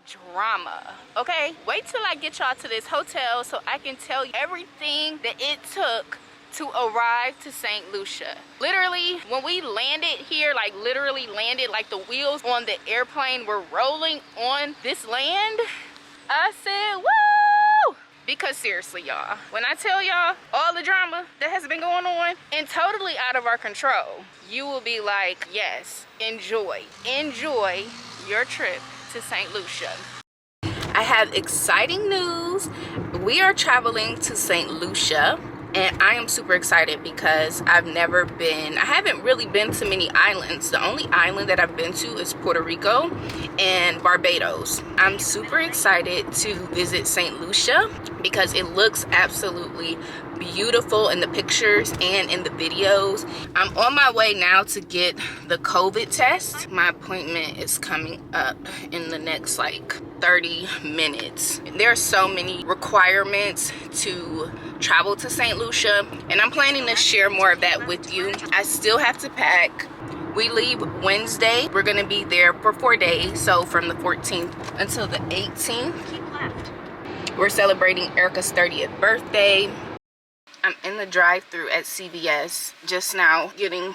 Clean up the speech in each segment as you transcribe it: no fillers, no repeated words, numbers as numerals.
drama. Okay, wait till I get y'all to this hotel so I can tell you everything that it took to arrive to St. Lucia. Literally, when we landed here, like literally landed, like the wheels on the airplane were rolling on this land, I said, woo! Because seriously, y'all, when I tell y'all all the drama that has been going on and totally out of our control, you will be like, yes, enjoy your trip to St. Lucia. I have exciting news. We are traveling to St. Lucia, and I am super excited because I haven't really been to many islands. The only island that I've been to is Puerto Rico and Barbados. I'm super excited to visit St. Lucia because it looks absolutely beautiful in the pictures and in the videos. I'm on my way now to get the COVID test. My appointment is coming up in the next like 30 minutes. There are so many requirements to travel to St. Lucia, and I'm planning to share more of that with you. I still have to pack. We leave Wednesday. We're gonna be there for 4 days, so from the 14th until the 18th. Keep left. We're celebrating Erica's 30th birthday. I'm in the drive-thru at CVS just now getting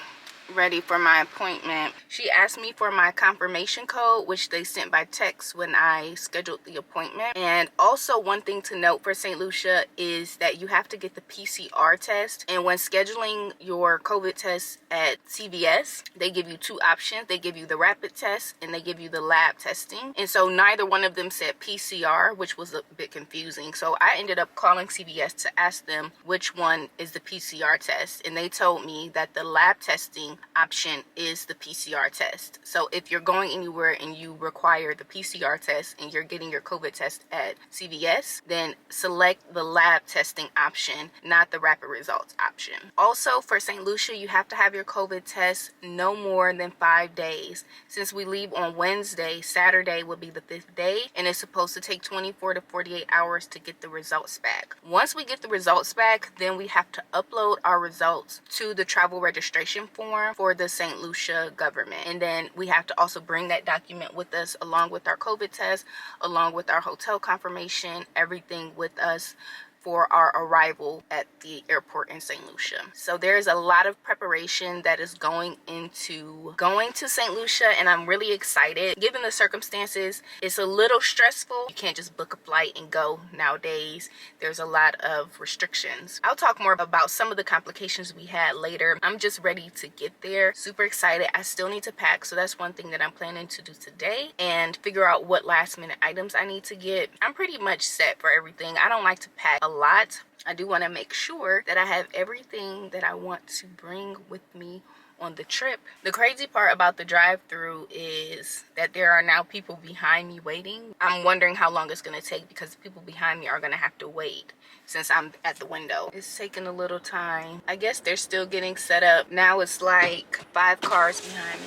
ready for my appointment. She asked me for my confirmation code, which they sent by text when I scheduled the appointment. And also, one thing to note for St. Lucia is that you have to get the PCR test. And when scheduling your COVID test at CVS, they give you two options. They give you the rapid test and they give you the lab testing. And so neither one of them said PCR, which was a bit confusing. So I ended up calling CVS to ask them which one is the PCR test. And they told me that the lab testing option is the PCR test. So if you're going anywhere and you require the PCR test and you're getting your COVID test at CVS, then select the lab testing option, not the rapid results option. Also, for St. Lucia, you have to have your COVID test no more than 5 days. Since we leave on Wednesday, Saturday will be the 5th day, and it's supposed to take 24 to 48 hours to get the results back. Once we get the results back, then we have to upload our results to the travel registration form for the St. Lucia government. And then we have to also bring that document with us along with our COVID test, along with our hotel confirmation, everything with us for our arrival at the airport in St. Lucia. So there's a lot of preparation that is going into going to St. Lucia, and I'm really excited. Given the circumstances, it's a little stressful. You can't just book a flight and go nowadays. There's a lot of restrictions. I'll talk more about some of the complications we had later. I'm just ready to get there. Super excited. I still need to pack, so that's one thing that I'm planning to do today, and figure out what last minute items I need to get. I'm pretty much set for everything. I don't like to pack a lot. I do want to make sure that I have everything that I want to bring with me on the trip. The crazy part about the drive-thru is that there are now people behind me waiting. I'm wondering how long it's going to take because the people behind me are going to have to wait since I'm at the window. It's taking a little time. I guess they're still getting set up. Now it's like 5 cars behind me.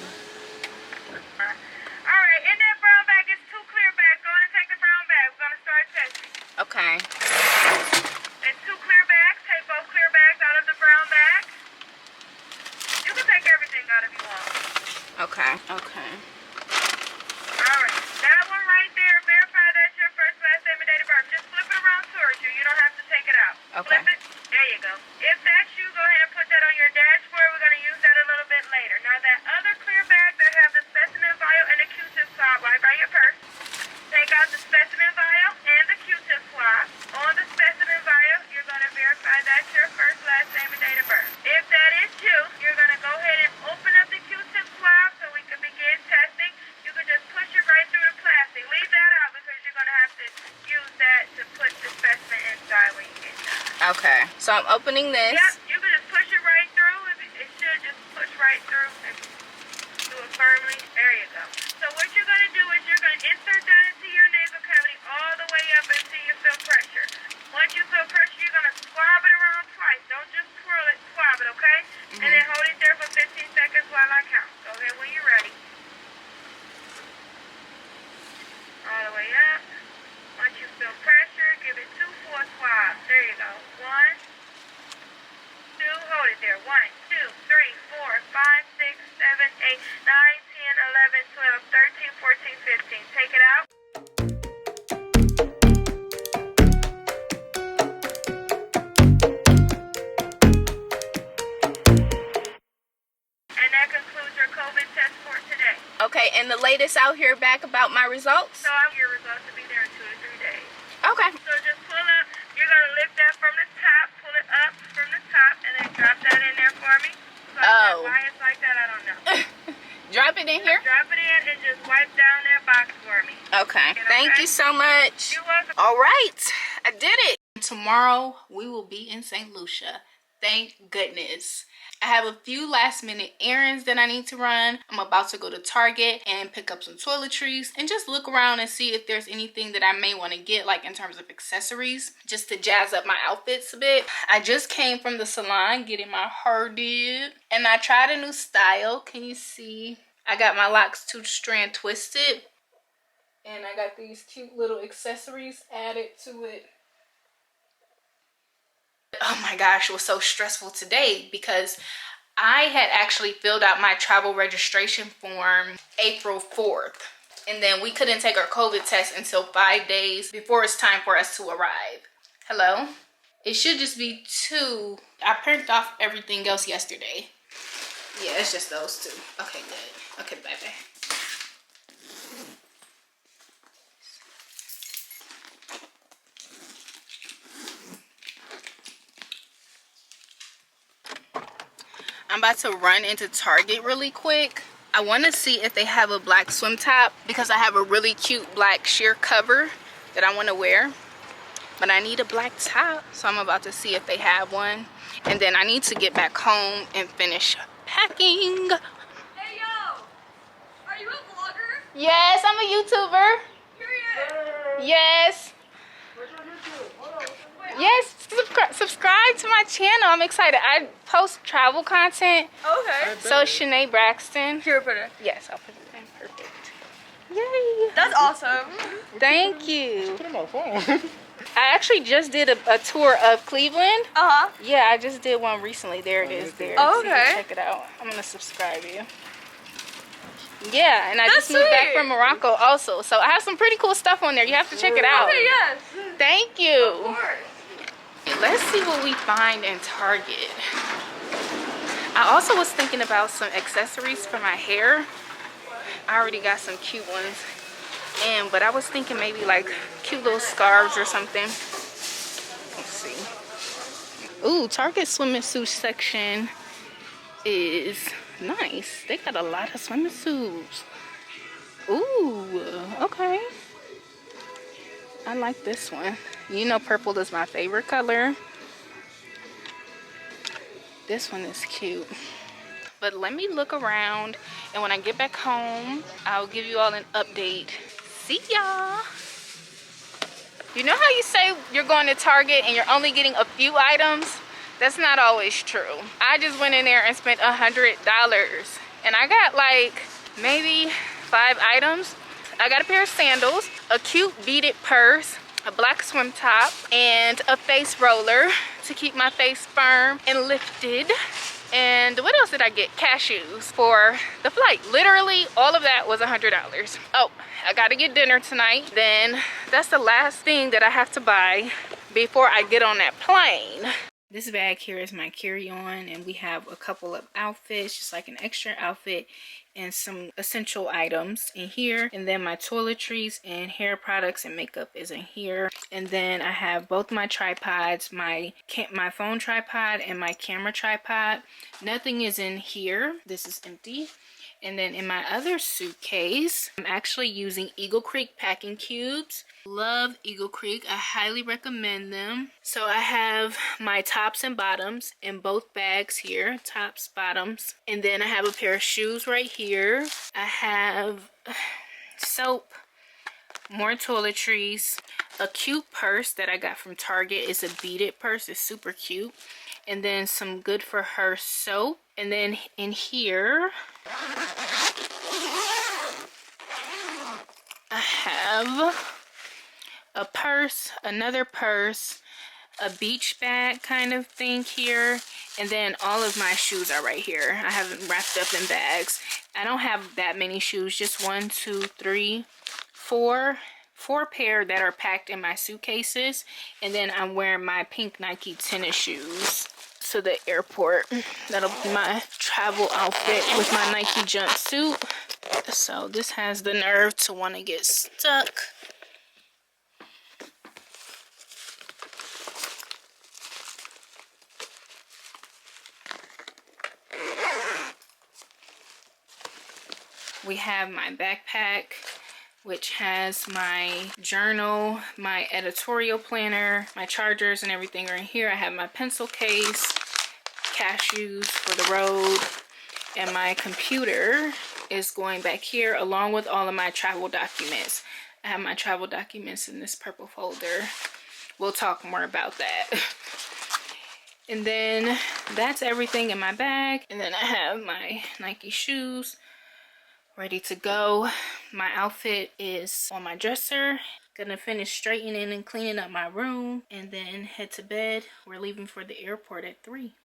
Alright, in that brown bag is 2 clear bags. Go on and take the brown bag. We're going to start testing. Okay. It's 2 clear bags. Take both clear bags out of the brown bag. You can take everything out if you want. Okay. Okay. Alright, that one right there, verify that's your first, last name, and date of birth. Just flip it around towards you. You don't have to take it out. Okay. Flip it. There you go. If that's you, go ahead and put that on your dashboard. We're going to use that a little bit later. Now that other clear bag that has the specimen vial and the Q-tip swab right by your purse, take out the specimen vial and the Q-tip swab. On the specimen vial, you're going to verify that's your first, last name, and date of birth. If that is you, you're going to go ahead and open up the Q-tip swab so we can begin testing. You can just push it right through the plastic. Leave that out because you're going to have to use that to put the specimen inside when you get done. Okay. So I'm opening this. Yep, you can just push it right through. It should just push right through and do it firmly. There you go. So what you're going to do is you're going to insert that into your nasal cavity all the way up until you feel pressure. Once you feel pressure, you're going to swab it around twice. Don't just twirl it, swab it, okay? And then hold it there for 15 seconds while I count. Go ahead when you're ready. All the way up. Once you feel pressure, give it 2 full swabs. There you go. 1, 2, hold it there. 1, 2, 3, 4, 5, 6, 7, 8, 9, 10, 11, 12, 13, 14, 15. Take it out. latest I'll hear back about my results? So I want your results to be there in 2 to 3 days. Okay. So just pull up. You're gonna lift that from the top, pull it up from the top, and then drop that in there for me. So why it's like that, I don't know. Drop it in here? Drop it in and just wipe down that box for me. Okay. Thank you so much. You're welcome. All right. I did it. Tomorrow we will be in St. Lucia. Thank goodness. I have a few last minute errands that I need to run. I'm about to go to Target and pick up some toiletries and just look around and see if there's anything that I may want to get, like in terms of accessories, just to jazz up my outfits a bit. I just came from the salon getting my hair did, and I tried a new style. Can you see? I got my locks 2-strand twisted, and I got these cute little accessories added to it. Oh my gosh, it was so stressful today because I had actually filled out my travel registration form April 4th. And then we couldn't take our COVID test until 5 days before it's time for us to arrive. Hello? It should just be 2. I printed off everything else yesterday. Yeah, it's just those 2. Okay, good. Okay, bye-bye. I'm about to run into Target really quick. I want to see if they have a black swim top because I have a really cute black sheer cover that I want to wear. But I need a black top, so I'm about to see if they have one. And then I need to get back home and finish packing. Hey yo! Are you a vlogger? Yes, I'm a YouTuber. Period. Yes. Yes, subscribe to my channel. I'm excited. I post travel content. Okay. So Shanay Braxton. Here, put it. Yes, I'll put it in. Perfect. Yay. That's awesome. Thank you. Put it on my phone. I actually just did a tour of Cleveland. Uh-huh. Yeah, I just did one recently. There it is there. Oh, So you can okay. check it out. I'm going to subscribe you. Yeah, and I That's just moved back sweet. from Morocco also. So I have some pretty cool stuff on there. You have to check it out. Okay, yes. Thank you. Of course. Let's see what we find in Target. I also was thinking about some accessories for my hair. I already got some cute ones. But I was thinking maybe like cute little scarves or something. Let's see. Ooh, Target swimming suit section is nice. They got a lot of swimming suits. Ooh, okay. I like this one. You know purple is my favorite color. This one is cute. But let me look around, and when I get back home, I'll give you all an update. See y'all. You know how you say you're going to Target and you're only getting a few items? That's not always true. I just went in there and spent $100, and I got like maybe 5 items. I got a pair of sandals, a cute beaded purse, a black swim top, and a face roller to keep my face firm and lifted. And what else did I get? Cashews for the flight. Literally all of that was $100. Oh, I gotta get dinner tonight. Then that's the last thing that I have to buy before I get on that plane. This bag here is my carry-on, and we have a couple of outfits, just like an extra outfit and some essential items in here. And then my toiletries and hair products and makeup is in here. And then I have both my tripods, my phone tripod and my camera tripod. Nothing is in here. This is empty. And then in my other suitcase, I'm actually using Eagle Creek packing cubes. Love Eagle Creek. I highly recommend them. So I have my tops and bottoms in both bags here. Tops, bottoms. And then I have a pair of shoes right here. I have soap, more toiletries, a cute purse that I got from Target. It's a beaded purse. It's super cute. And then some good for her soap. And then in here, I have a purse, another purse, a beach bag kind of thing here, and then all of my shoes are right here. I have them wrapped up in bags. I don't have that many shoes, just 1, 2, 3, 4 pair that are packed in my suitcases, and then I'm wearing my pink Nike tennis shoes. to the airport. That'll be my travel outfit with my Nike jumpsuit. So this has the nerve to want to get stuck. We have my backpack, which has my journal, my editorial planner, my chargers and everything are in here. I have my pencil case, cashews for the road, and my computer is going back here along with all of my travel documents. I have my travel documents in this purple folder. We'll talk more about that. And then that's everything in my bag. And then I have my Nike shoes ready to go. My outfit is on my dresser. Gonna finish straightening and cleaning up my room and then head to bed. We're leaving for the airport at 3.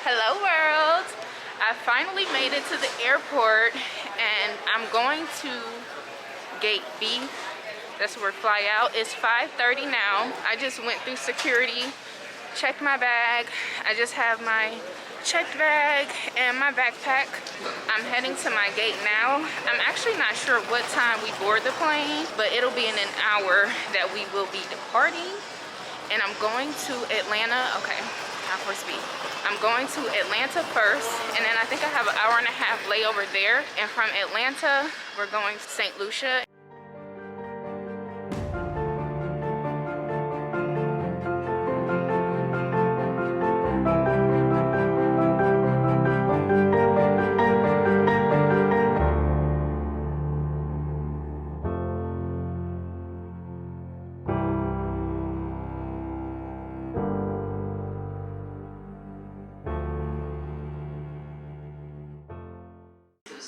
Hello world! I finally made it to the airport and I'm going to gate B. That's where we fly out. It's 5:30 now. I just went through security, checked my bag. I just have my checked bag and my backpack. I'm heading to my gate now. I'm actually not sure what time we board the plane, but it'll be in an hour that we will be departing. And I'm going to Atlanta. Okay, how for speed. I'm going to Atlanta first, and then I think I have an hour and a half layover there. And from Atlanta, we're going to St. Lucia.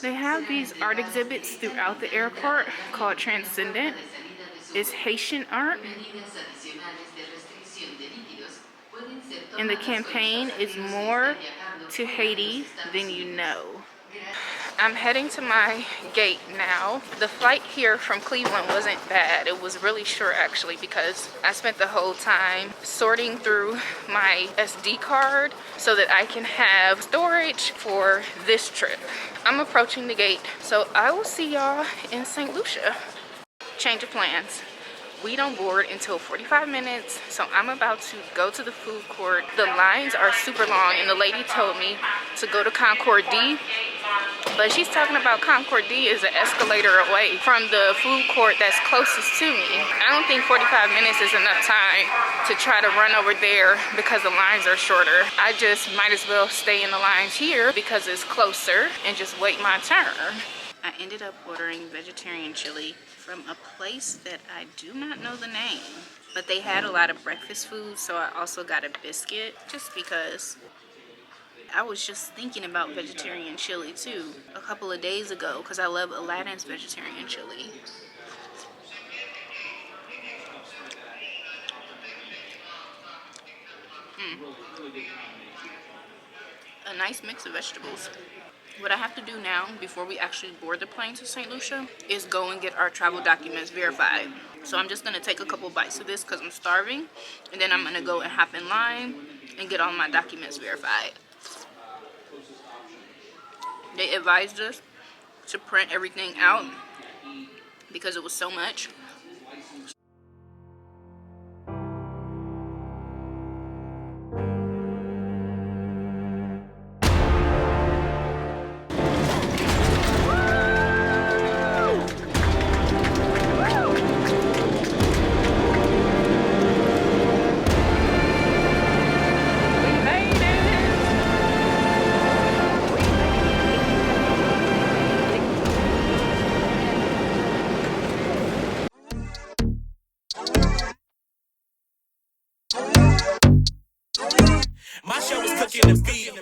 They have these art exhibits throughout the airport called Transcendent. It's Haitian art. And the campaign is More to Haiti Than You Know. I'm heading to my gate now. The flight here from Cleveland wasn't bad. It was really short actually because I spent the whole time sorting through my SD card so that I can have storage for this trip. I'm approaching the gate, so I will see y'all in St. Lucia. Change of plans. We don't board until 45 minutes, so I'm about to go to the food court. The lines are super long, and the lady told me to go to Concord D, but she's talking about Concord D is an escalator away from the food court that's closest to me. I don't think 45 minutes is enough time to try to run over there because the lines are shorter. I just might as well stay in the lines here because it's closer and just wait my turn. I ended up ordering vegetarian chili from a place that I do not know the name, but they had a lot of breakfast food, so I also got a biscuit just because I was just thinking about vegetarian chili too a couple of days ago because I love Aladdin's vegetarian chili. A nice mix of vegetables. What I have to do now before we actually board the plane to St. Lucia is go and get our travel documents verified. So I'm just gonna take a couple bites of this because I'm starving, and then I'm gonna go and hop in line and get all my documents verified. They advised us to print everything out because it was so much. My show was cooking the beat.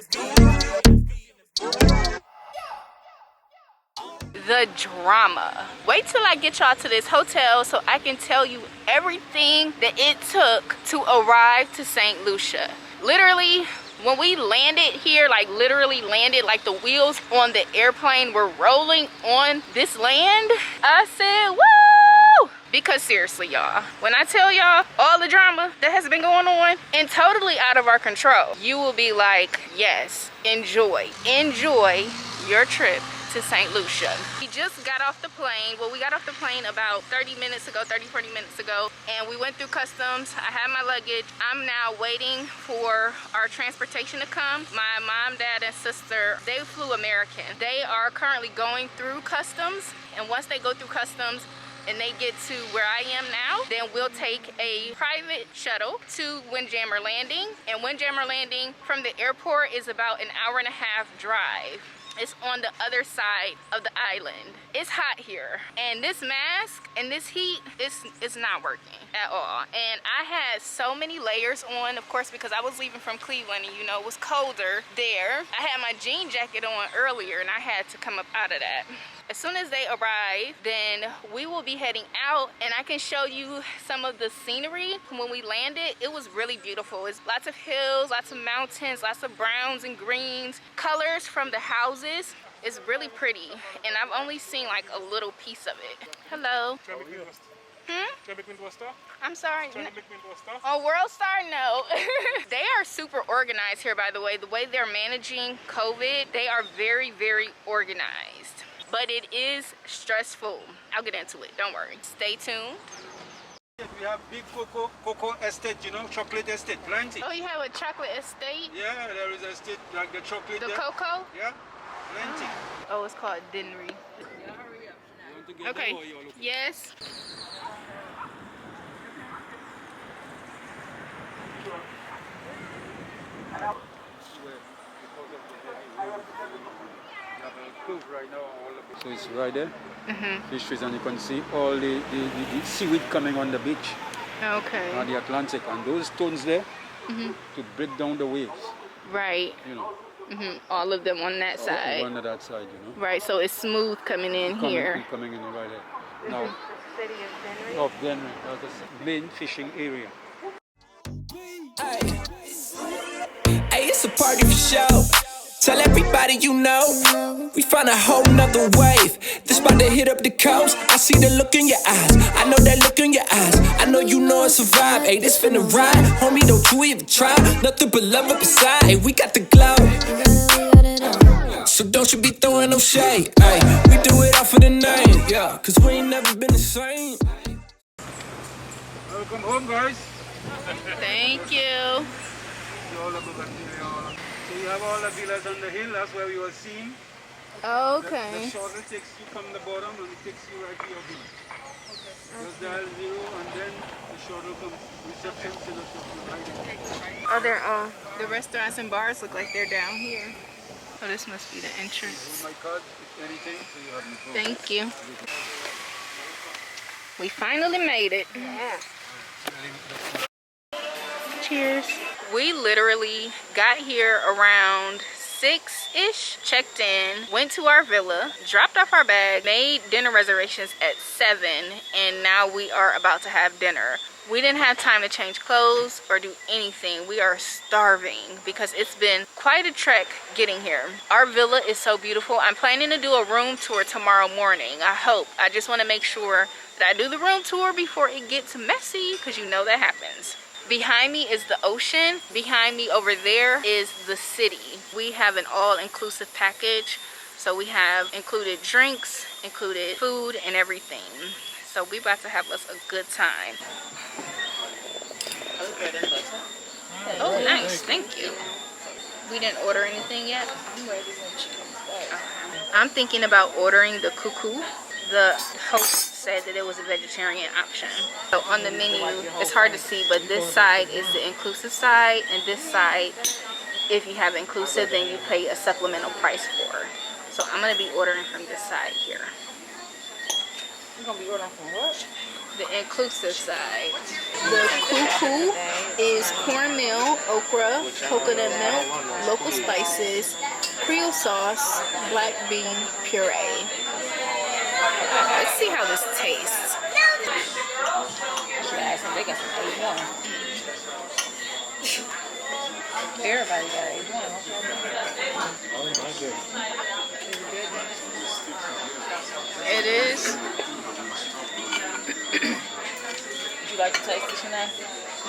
The drama. Wait till I get y'all to this hotel so I can tell you everything that it took to arrive to St. Lucia. Literally, when we landed here, like literally landed, like the wheels on the airplane were rolling on this land, I said, woo! Because seriously, y'all, when I tell y'all all the drama that has been going on and totally out of our control, you will be like, yes, enjoy your trip to St. Lucia. We just got off the plane. Well, we got off the plane about 40 minutes ago, and we went through customs. I had my luggage. I'm now waiting for our transportation to come. My mom, dad, and sister, they flew American. They are currently going through customs, and once they go through customs and they get to where I am now, then we'll take a private shuttle to Windjammer Landing. And Windjammer Landing from the airport is about an hour-and-a-half drive. It's on the other side of the island. It's hot here, and this mask and this heat is not working at all. And I had so many layers on, of course, because I was leaving from Cleveland, and you know it was colder there. I had my jean jacket on earlier, and I had to come up out of that. As soon as they arrive, then we will be heading out, and I can show you some of the scenery. When we landed, it was really beautiful. It's lots of hills, lots of mountains, lots of browns and greens. Colors from the houses is really pretty, and I've only seen like a little piece of it. Hello. I'm sorry. Oh, World Star? No. They are super organized here, by the way. The way they're managing COVID, they are very, very organized. But it is stressful. I'll get into it, don't worry. Stay tuned. We have big cocoa estate, you know, chocolate estate, plenty. Oh, you have a chocolate estate? Yeah, there is a estate like the chocolate. The there. cocoa? Yeah, plenty. Oh, it's called Dinnery. You want to get Okay. them or you're looking? Yes. Right now, so it's right there. Fisheries, and you can see all the seaweed coming on the beach. Okay. On the Atlantic, and those stones there to break down the waves. Right. You know. All of them on that side. On that side, you know. Right, so it's smooth coming in here. Coming in right there. Now, City of Dinnery. of Denver, that's the main fishing area. Hey, it's a party for show. Tell everybody you know. We found a whole nother wave. This about to hit up the coast. I see the look in your eyes. I know that look in your eyes. I know you know it's a vibe. Hey, this finna ride. Homie, don't you even try. Nothing but love up inside. Hey, we got the glow. So don't you be throwing no shade. Hey, we do it all for the name. Yeah, cause we ain't never been the same. Welcome home, guys. Thank you. So you have all the villas on the hill, that's where we were seeing. Okay. The shuttle takes you from the bottom and it takes you right to your beach. Just dial 0 and then the shuttle comes, reception center right there. Oh, they're the restaurants and bars look like they're down here. Oh, this must be the entrance. My card, if anything, so you have no problem. Thank you. We finally made it. Yeah. Cheers. We literally got here around 6-ish, checked in, went to our villa, dropped off our bag, made dinner reservations at 7, and now we are about to have dinner. We didn't have time to change clothes or do anything. We are starving because it's been quite a trek getting here. Our villa is so beautiful. I'm planning to do a room tour tomorrow morning. I hope. I just want to make sure that I do the room tour before it gets messy, because you know that happens. Behind me is the ocean. Behind me over there is the city. We have an all-inclusive package. So we have included drinks, included food, and everything. So we about to have us a good time. Oh, nice. Thank you. We didn't order anything yet. I'm thinking about ordering the cuckoo. The host said that it was a vegetarian option. So on the menu, it's hard to see, but this side is the inclusive side, and this side, if you have inclusive, then you pay a supplemental price for. So I'm gonna be ordering from this side here. You're gonna be ordering from what? the inclusive side. The cuckoo is cornmeal, okra, coconut milk, local spices, Creole sauce, black bean puree. Let's see how this tastes. They got some A1. Everybody got A1. Oh my goodness. It is. Would you like to taste it, Shanay?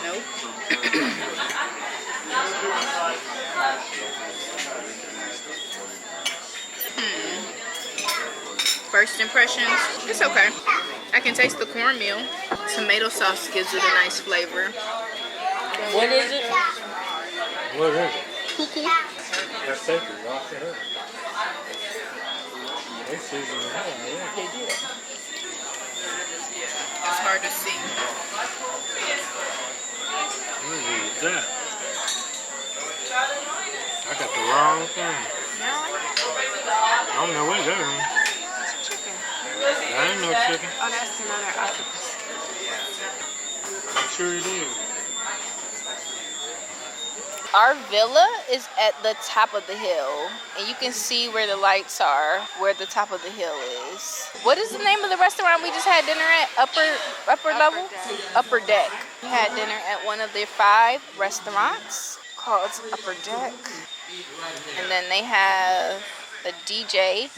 Nope. First impressions, it's okay. I can taste the cornmeal. Tomato sauce gives it a nice flavor. What is it? What is it? Cuckoo. That's sacred. Y'all see her. They seasoned it hell, yeah. They did. It's hard to see. What is that? I got the wrong thing. I don't know what that is. I ain't no chicken. Oh, that's another octopus. I'm sure it is. Our villa is at the top of the hill, and you can see where the lights are, where the top of the hill is. What is the name of the restaurant we just had dinner at? Upper level? Deck. Upper Deck. We had dinner at one of their 5 restaurants called Upper Deck. And then they have a DJ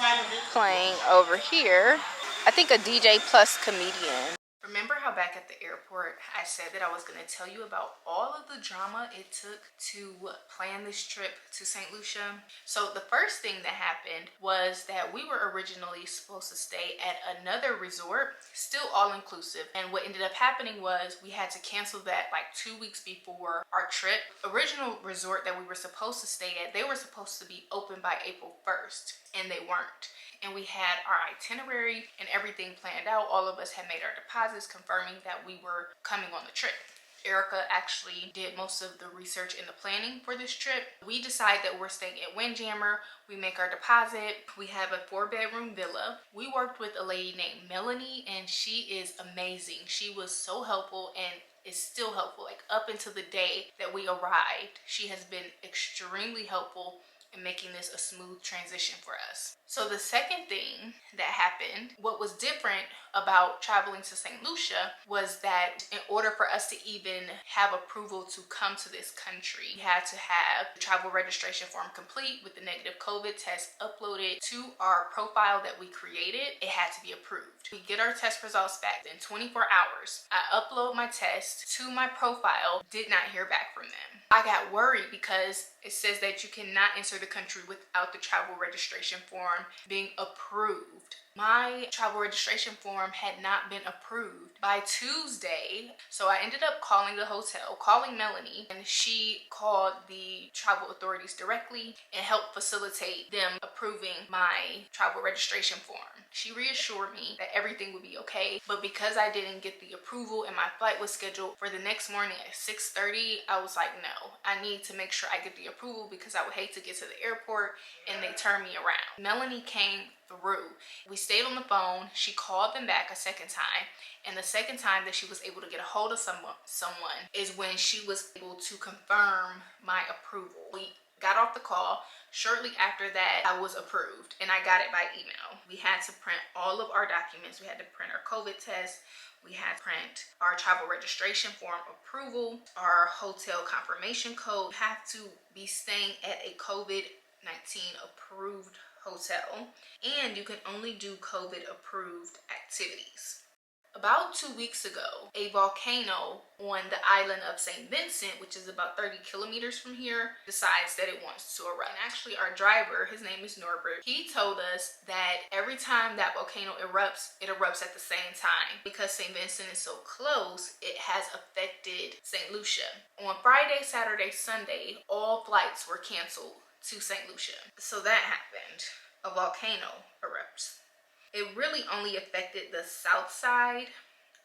playing over here. I think a DJ plus comedian. Remember how back at the airport I said that I was going to tell you about all of the drama it took to plan this trip to St. Lucia? So the first thing that happened was that we were originally supposed to stay at another resort, still all inclusive. And what ended up happening was we had to cancel that like 2 weeks before our trip. Original resort that we were supposed to stay at, they were supposed to be open by April 1st, and they weren't. And we had our itinerary and everything planned out. All of us had made our deposits confirming that we were coming on the trip. Erica actually did most of the research and the planning for this trip. We decide that we're staying at Windjammer. We make our deposit. We have a 4-bedroom villa. We worked with a lady named Melanie, and she is amazing. She was so helpful and is still helpful. Like up until the day that we arrived, she has been extremely helpful in making this a smooth transition for us. So the second thing that happened, what was different about traveling to St. Lucia was that in order for us to even have approval to come to this country, we had to have the travel registration form complete with the negative COVID test uploaded to our profile that we created. It had to be approved. We get our test results back in 24 hours. I upload my test to my profile, did not hear back from them. I got worried because it says that you cannot enter the country without the travel registration form being approved. My travel registration form had not been approved by Tuesday. So I ended up calling the hotel, calling Melanie, and she called the travel authorities directly and helped facilitate them approving my travel registration form. She reassured me that everything would be okay, but because I didn't get the approval and my flight was scheduled for the next morning at 6:30, I was like, no, I need to make sure I get the approval because I would hate to get to the airport and they turn me around. Melanie came through. We stayed on the phone. She called them back a second time, and the second time that she was able to get a hold of someone is when she was able to confirm my approval. We got off the call. Shortly after that, I was approved, and I got it by email. We had to print all of our documents. We had to print our COVID test. We had to print our travel registration form approval, our hotel confirmation code. You have to be staying at a COVID-19 approved hotel, and you can only do COVID approved activities. About 2 weeks ago, a volcano on the island of St. Vincent, which is about 30 kilometers from here, decides that it wants to erupt. And actually, our driver, his name is Norbert, he told us that every time that volcano erupts, it erupts at the same time. Because St. Vincent is so close, it has affected St. Lucia. On Friday, Saturday, Sunday, all flights were canceled to St. Lucia. So that happened. A volcano erupts. It really only affected the south side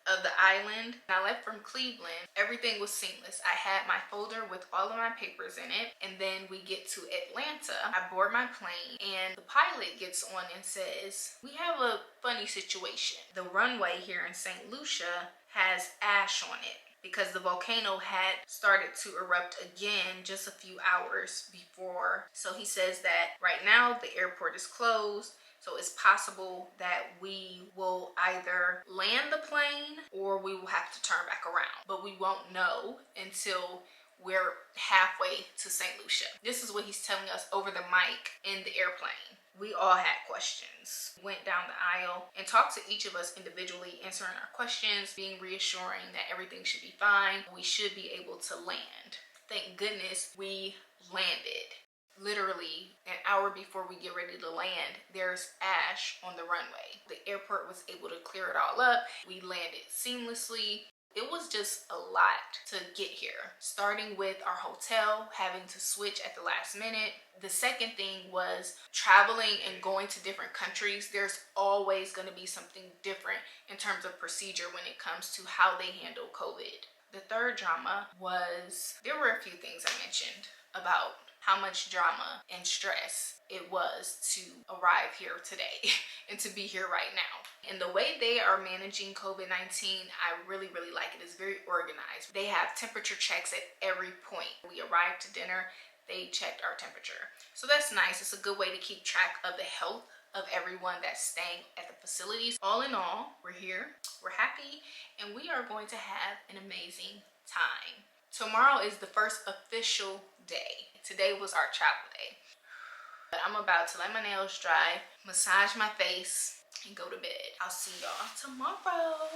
of the island. When I left from Cleveland, everything was seamless. I had my folder with all of my papers in it, and then we get to Atlanta. I board my plane, and the pilot gets on and says, we have a funny situation. The runway here in St. Lucia has ash on it because the volcano had started to erupt again just a few hours before. So he says that right now the airport is closed. So it's possible that we will either land the plane or we will have to turn back around. But we won't know until we're halfway to St. Lucia. This is what he's telling us over the mic in the airplane. We all had questions. Went down the aisle and talked to each of us individually, answering our questions, being reassuring that everything should be fine. We should be able to land. Thank goodness we landed. Literally an hour before we get ready to land, there's ash on the runway. The airport was able to clear it all up. We landed seamlessly. It was just a lot to get here, starting with our hotel, having to switch at the last minute. The second thing was traveling and going to different countries. There's always going to be something different in terms of procedure when it comes to how they handle COVID. The third drama was, there were a few things I mentioned about how much drama and stress it was to arrive here today and to be here right now. And the way they are managing COVID-19, I really, really like it. It's very organized. They have temperature checks at every point. We arrived to dinner, they checked our temperature. So that's nice. It's a good way to keep track of the health of everyone that's staying at the facilities. All in all, we're here, we're happy, and we are going to have an amazing time. Tomorrow is the first official day. Today was our travel day. But I'm about to let my nails dry, massage my face, and go to bed. I'll see y'all tomorrow.